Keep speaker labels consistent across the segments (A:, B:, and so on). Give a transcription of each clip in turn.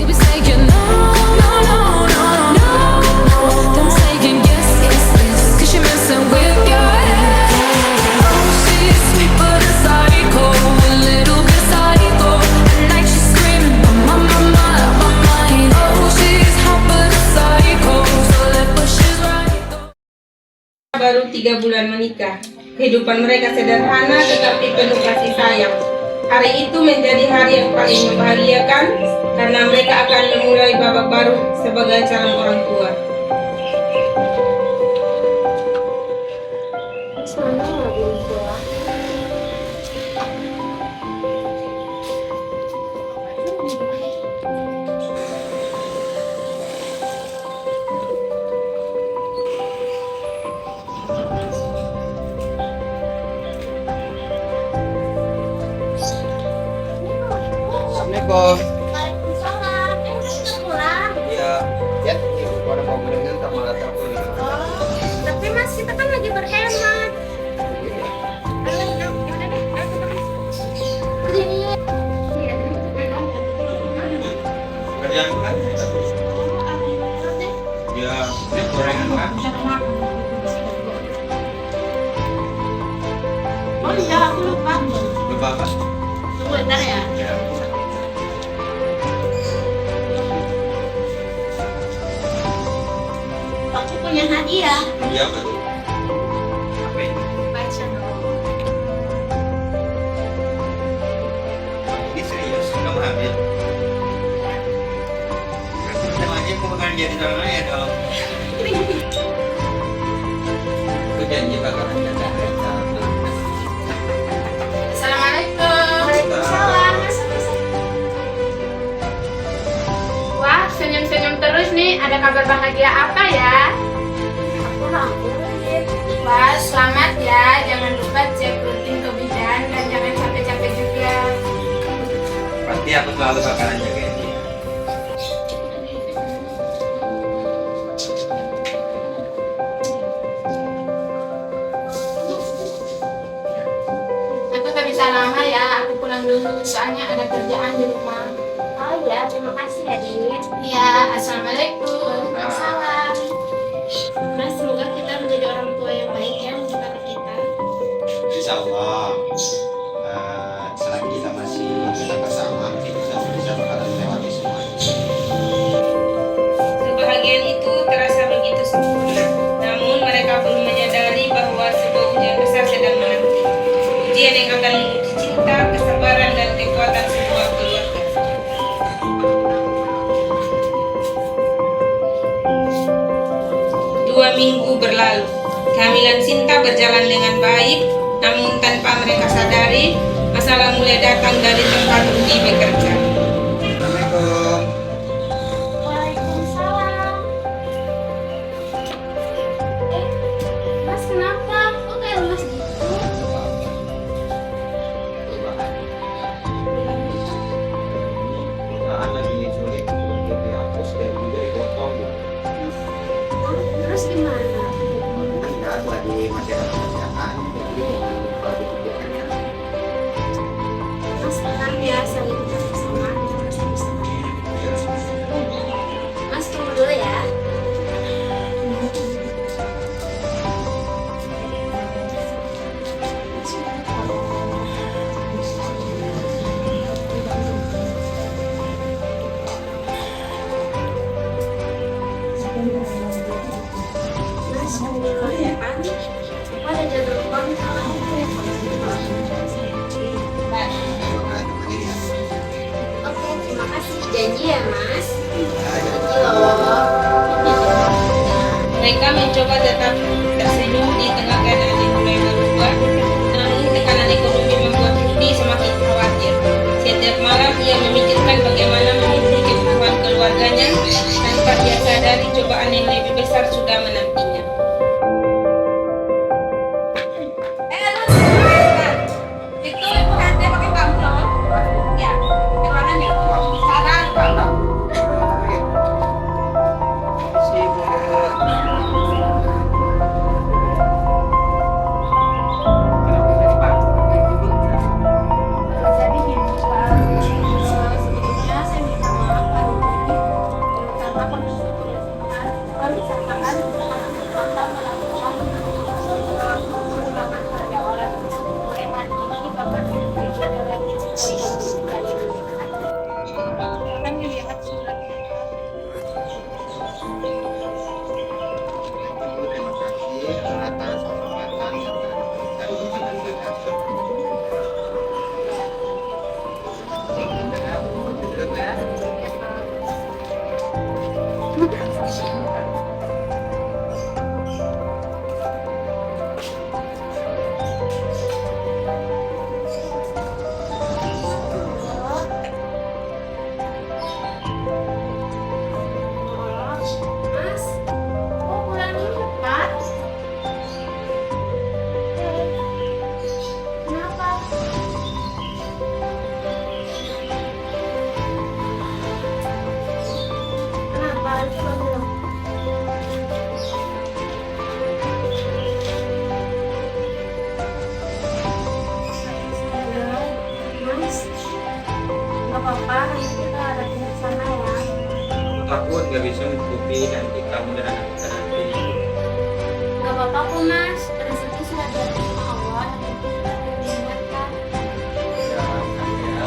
A: You be saying no, no, no, no, no, no. Then saying yes, yes, yes. 'Cause you're messing with your head. Oh, she's sweet but a psycho, a little bit psycho. At night she's screaming, my, my, my, my mind. Oh, she's hot but a psycho, so left but she's right.
B: Baru 3 bulan menikah. Kehidupan mereka sederhana tetapi penuh kasih sayang. Hari itu menjadi hari yang paling membahagiakan karena mereka akan memulai babak baru sebagai calon orang tua.
C: Assalamualaikum.
D: Waalaikumsalam. Sudah pulang?
C: Iya, ya, ibu pada mau mendengar sama telepon.
D: Oh, tapi mas kita kan lagi berhemat. Ayo, gimana nih? Ayo kita kesini. Iya.
C: Kerjaan kan? Ya, ini gorengan kan?
D: Oh iya, aku lupa.
C: Lupa apa?
D: Tunggu bentar ya.
C: Ya.
D: Aku punya hadiah.
C: Iya betul. Apa ini?
D: Baca dong.
C: Ini serius, kamu hamil? Berarti lagi aku bakal jadi orang ya dong. Aku janji bakalan jaga reta.
D: Assalamualaikum. Waalaikumsalam. Wah, senyum-senyum terus nih. Ada kabar bahagia apa ya? Wah, selamat ya. Jangan lupa cek rutin ke bidan dan jangan capek-capek juga.
C: Pasti aku selalu bakalan jagain dia.
D: Aku gak bisa lama ya. Aku pulang dulu. Soalnya ada kerjaan di rumah. Oh iya, terima kasih ya, Dit. Iya, assalamualaikum. Waalaikumsalam. Mas, semoga kita menjadi orang tua yang baik ya untuk anak kita.
C: Insya Allah, selagi kita masih kita bersama, kita bisa bakalan melewati semua.
B: Kebahagiaan itu terasa begitu sempurna. Namun mereka belum menyadari bahwa sebuah ujian besar sedang menanti. Ujian yang akan menguji cinta, kesabaran, dan kekuatan sebuah keluarga. 2 minggu berlalu. Kehamilan Sinta berjalan dengan baik, namun tanpa mereka sadari, masalah mulai datang dari tempat Rudi bekerja.
C: Assalamualaikum.
D: Waalaikumsalam. Mas kenapa? Kok kayak lemas gitu?
C: Perusahaan lagi sulit untuk dihapus dan juga dipotong.
D: Terus gimana?
C: Kita lagi masih ada pekerjaan, jadi kalau dipikirkannya.
D: Mas tenang ya, saling bersama. Mas tunggu dulu ya. Mas, alhamdulillah ya kan? Aku ada jadwal kontrol. Oke, terima kasih. Janji ya, Mas. Halo.
B: Mereka mencoba tetap tersenyum di tengah keadaan yang mulai berubah, namun tekanan ekonomi membuat Rudi semakin khawatir. Setiap malam ia memikirkan bagaimana memenuhi kebutuhan keluarganya, tanpa dia sadari cobaan yang lebih besar sudah menantinya.
D: Itu ibu hati pakai kamplong. Ya, gimana nih? Saran, Pak. Jadi gini, Pak. Sebelumnya saya minta maaf karena lihat suratnya.
C: Terima kasih atas pengobatan yang telah diberikan kepada kita.
D: Mas, kok pulangnya cepat? Kenapa? Kenapa? Coba bilang. Mas, nggak apa-apa, nanti kita ada di sana ya.
C: Aku takut nggak bisa menutupi nanti kamu dan anak kita nanti.
D: Gak apa-apa kok mas, rezeki sudah diatur sama Allah, nanti kita akan diingatkan.
C: Ya, kami ada.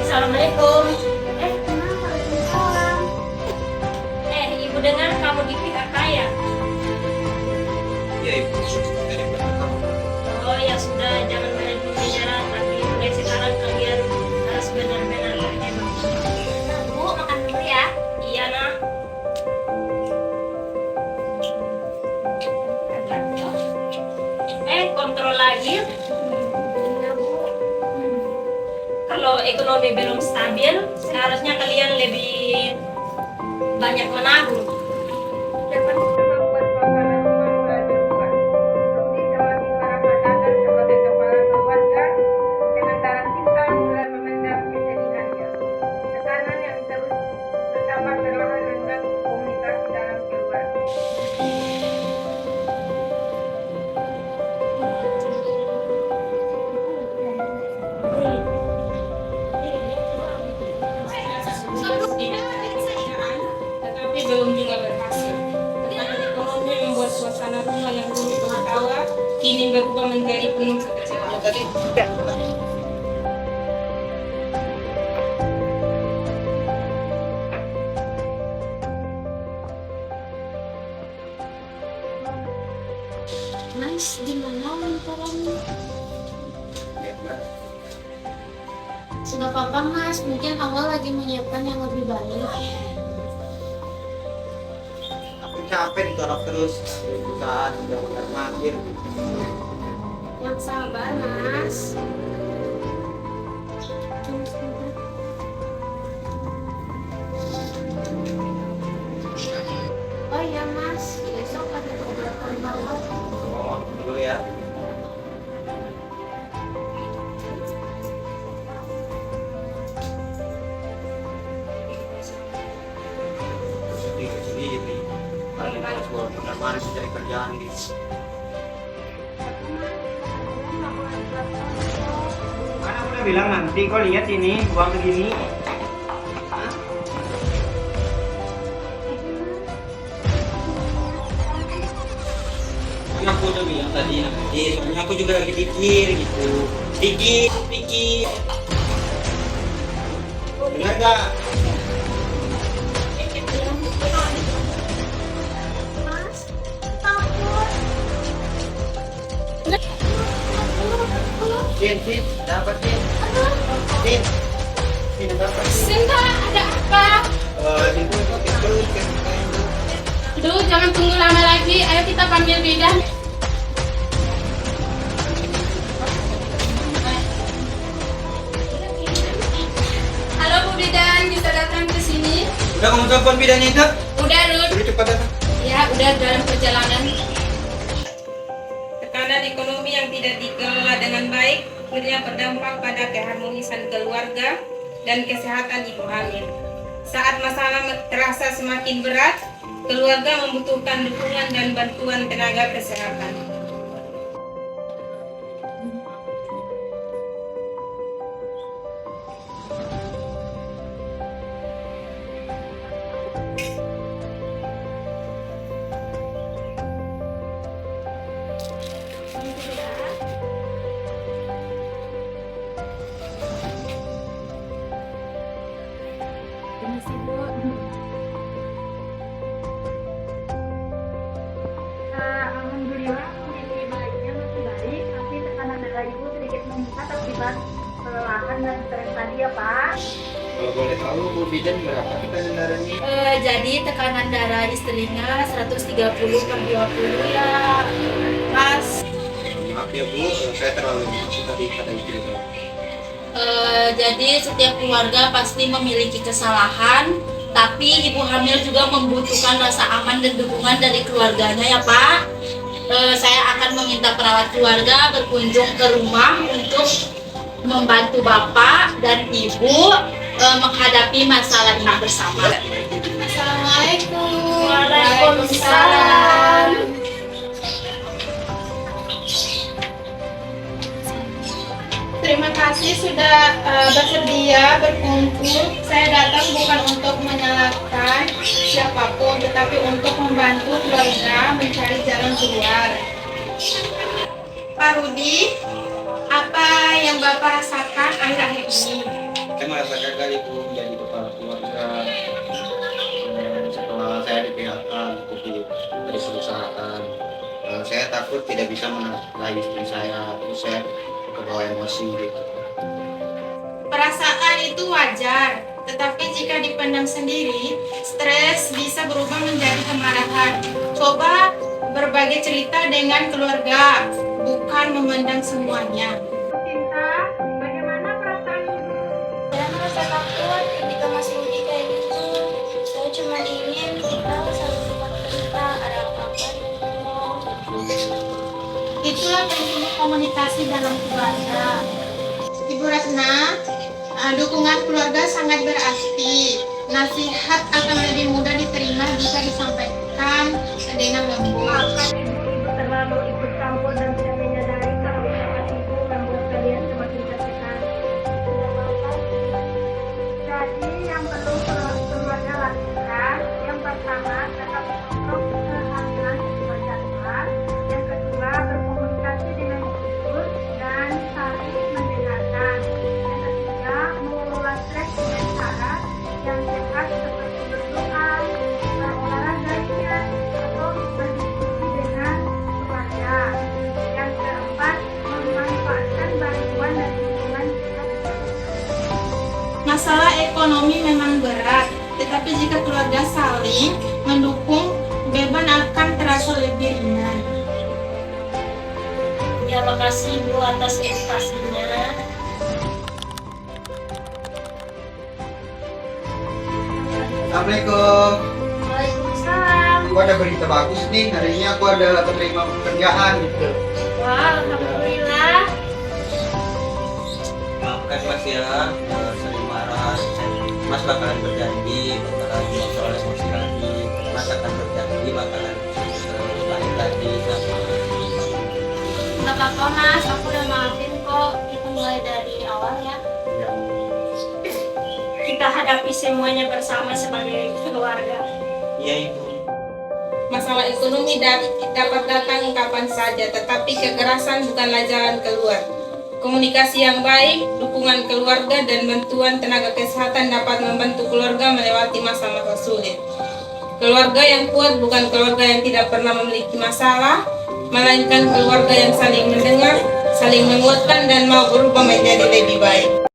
B: Assalamualaikum.
D: Kenapa? Waalaikumsalam.
B: Ibu dengar kamu di PHK ya?
C: Ya ibu, daripada kamu.
B: Oh ya sudah, jangan banyak bicara, tapi mulai sekarang kalian harus benar-benar berhemat.
D: Nah, Bu, makan dulu ya.
B: Iya nak. Kontrol lagi.
D: Iya, Bu.
B: Kalau ekonomi belum stabil, seharusnya kalian lebih banyak menabung. Dapat membuat suasana rumah mulai berubah. Rudi Jawati Paramadana sebagai kepala keluarga dengan darah cinta mulai memendam kesedihannya. Tekanan yang terus bertambah perlahan mengganggu komunikasi dalam keluarga. Tetapi belum juga berhasil. Tekanan ekonomi membuat suasana rumah yang dulu tertawa kini berubah menjadi penuh kekecewaan.
D: Mas, di mana lingkarannya? Nggak apa-apa mas, mungkin awal lagi menyiapkan yang lebih baik.
C: Aku capek ditolak terus saat sudah benar makin.
D: Yang sabar mas. Oh iya mas, besok ada kegiatan banget.
C: Oh, dulu ya. Sedih. Paling harus benar manis cari kerjaan gitu. Kan aku udah bilang nanti kau lihat ini buang segini. Hah? Kan aku udah bilang tadi nanti, soalnya aku juga lagi pikir gitu. Pikir. Dengar gak?
D: Mas, takut.
C: Sin, dapat Sin. Sin, dapat.
D: Sinta, ada apa?
C: Itu kan
D: Duh, jangan tunggu lama lagi. Ayo kita panggil bidan. Halo Bu Bidan, bisa datang ke sini?
C: udah kamu telepon bidannya itu?
D: Udah, Rud.
C: Udah cepat datang.
D: Ya, udah dalam perjalanan.
B: Tekanan ekonomi yang tidak dikelola dengan baik akhirnya berdampak pada keharmonisan keluarga dan kesehatan ibu hamil. Saat masalah terasa semakin berat, keluarga membutuhkan dukungan dan bantuan tenaga kesehatan.
E: meningkat akibat kelelahan dan stres tadi ya Pak.
C: Kalau boleh tahu Bu Bidan berapa tekanan darahnya?
E: Jadi tekanan darah istrinya 130/20 ya Mas.
C: Maaf ya Bu, saya terlalu emosi tadi pada istri saya.
E: Jadi setiap keluarga pasti memiliki kesalahan, tapi ibu hamil juga membutuhkan rasa aman dan dukungan dari keluarganya ya Pak. Saya akan meminta perawat keluarga berkunjung ke rumah untuk membantu Bapak dan Ibu menghadapi masalah ini bersama.
D: Assalamualaikum.
E: Waalaikumsalam.
D: Terima kasih sudah bersedia berkumpul. Saya datang bukan untuk menyalahkan siapapun, tetapi untuk membantu keluarga mencari jalan keluar. Pak Rudi, apa yang Bapak rasakan akhir-akhir ini?
C: Saya merasa gagal Ibu menjadi kepala keluarga setelah saya di PHK dari perusahaan. Saya takut tidak bisa menafkahi istri saya, terus saya kebawa emosi gitu.
D: Perasaan itu wajar, tetapi jika dipendam sendiri, stres bisa berubah menjadi kemarahan. Coba berbagi cerita dengan keluarga, bukan memendam semuanya. Cinta, bagaimana perasaanmu?
F: Saya merasa takut ketika Mas Rudi kayak gitu. Saya cuma ingin kita saling support cerita, ada apa-apa ngomong.
D: Itulah pentingnya komunikasi dalam keluarga. Ibu Ratna, dukungan keluarga sangat berarti. Nasihat akan lebih mudah diterima jika disampaikan dengan lembut.
E: Maafkan ibu terlalu ikut campur dan tidak menyadari kalau ucapan ibu membuat kalian semakin tertekan. Jadi yang perlu keluarga lakukan, yang pertama tetap untuk kehamilan sesuai jadwal. Yang kedua berkomunikasi dengan jujur dan saling mendengarkan. Yang ketiga mengelola stres dengan cara yang sehat seperti berdoa, berolahraga ringan, atau berdiskusi dengan keluarga. Yang keempat memanfaatkan bantuan dan dukungan kita.
D: Masalah ekonomi memang berat, tetapi jika keluarga saling mendukung, beban akan terasa lebih ringan.
F: Ya, makasih Bu atas edukasinya.
C: Assalamualaikum.
F: Waalaikumsalam.
C: Aku ada berita bagus nih, hari ini aku ada terima pekerjaan gitu.
F: Wah, alhamdulillah.
C: Maafkan Mas ya, sering marah. Mas bakalan berjanji, bakalan soal emosi lagi. Mas akan berjanji, bakalan balik lagi sama
F: Nggak apa-apa Mas, aku udah maafin kok. Kita mulai dari awal ya.
C: yang
F: Kita hadapi semuanya bersama sebagai keluarga.
C: iya Ibu.
B: Masalah ekonomi dapat datang kapan saja, tetapi kekerasan bukanlah jalan keluar. Komunikasi yang baik, dukungan keluarga, dan bantuan tenaga kesehatan dapat membantu keluarga melewati masa-masa sulit. Keluarga yang kuat bukan keluarga yang tidak pernah memiliki masalah, melainkan keluarga yang saling mendengar, saling menguatkan, dan mau berubah menjadi lebih baik.